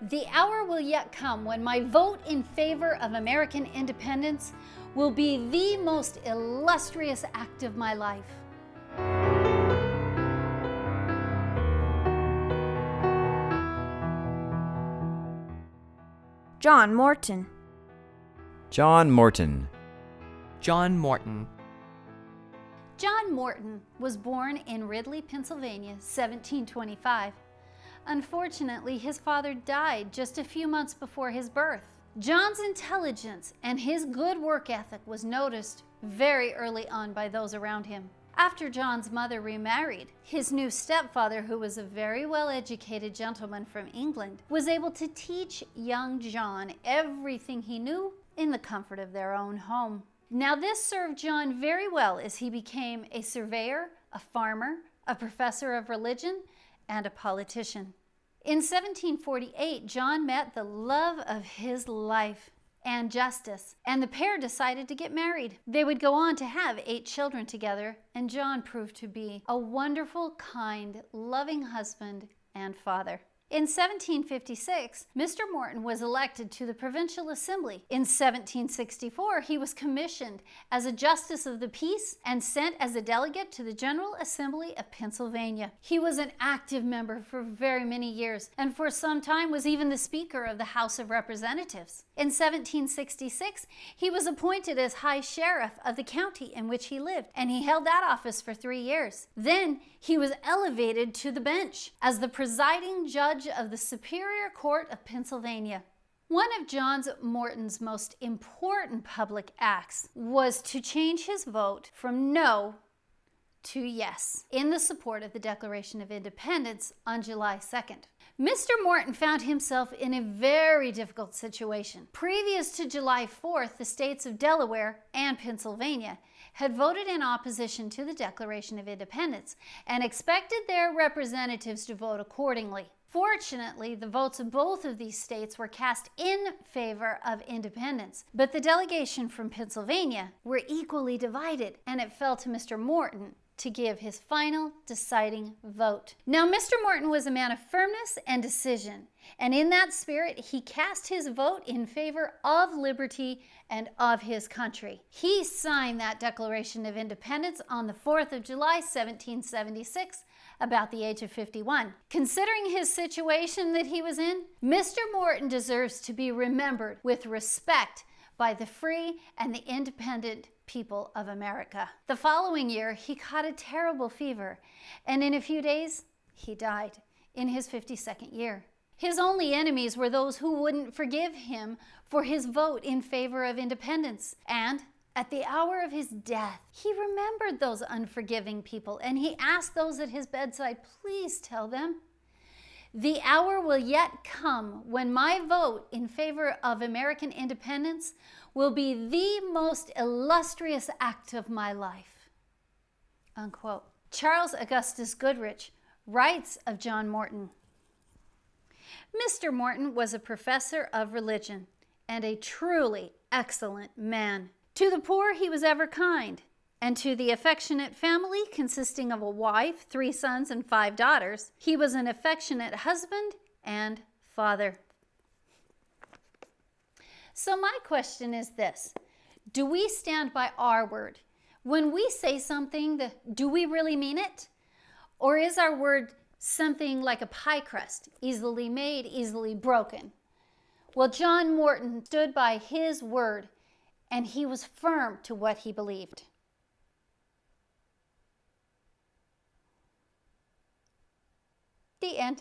The hour will yet come when my vote in favor of American independence will be the most illustrious act of my life. John Morton. John Morton. John Morton. John Morton was born in Ridley, Pennsylvania, 1725. Unfortunately, his father died just a few months before his birth. John's intelligence and his good work ethic was noticed very early on by those around him. After John's mother remarried, his new stepfather, who was a very well-educated gentleman from England, was able to teach young John everything he knew in the comfort of their own home. Now, this served John very well as he became a surveyor, a farmer, a professor of religion, and a politician. In 1748, John met the love of his life, Anne Justice, and the pair decided to get married. They would go on to have 8 children together, and John proved to be a wonderful, kind, loving husband and father. In 1756, Mr. Morton was elected to the Provincial Assembly. In 1764, he was commissioned as a Justice of the Peace and sent as a delegate to the General Assembly of Pennsylvania. He was an active member for very many years, and for some time was even the Speaker of the House of Representatives. In 1766, he was appointed as High Sheriff of the county in which he lived, and he held that office for 3 years. Then he was elevated to the bench as the presiding judge of the Superior Court of Pennsylvania. One of John Morton's most important public acts was to change his vote from no to yes in the support of the Declaration of Independence on July 2nd. Mr. Morton found himself in a very difficult situation. Previous to July 4th, the states of Delaware and Pennsylvania had voted in opposition to the Declaration of Independence and expected their representatives to vote accordingly. Fortunately, the votes of both of these states were cast in favor of independence, but the delegation from Pennsylvania were equally divided, and it fell to Mr. Morton to give his final deciding vote. Now, Mr. Morton was a man of firmness and decision, and in that spirit, he cast his vote in favor of liberty and of his country. He signed that Declaration of Independence on the 4th of July, 1776, about the age of 51. Considering his situation that he was in, Mr. Morton deserves to be remembered with respect by the free and the independent people of America. The following year, he caught a terrible fever, and in a few days, he died in his 52nd year. His only enemies were those who wouldn't forgive him for his vote in favor of independence. And at the hour of his death, he remembered those unforgiving people, and he asked those at his bedside, please tell them, the hour will yet come when my vote in favor of American independence will be the most illustrious act of my life. Unquote. Charles Augustus Goodrich writes of John Morton, Mr. Morton was a professor of religion and a truly excellent man. To the poor he was ever kind, and to the affectionate family consisting of a wife, 3 sons, and 5 daughters, he was an affectionate husband and father. So my question is this: do we stand by our word? When we say something, do we really mean it? Or is our word something like a pie crust, easily made, easily broken? Well, John Morton stood by his word, and he was firm to what he believed. The end.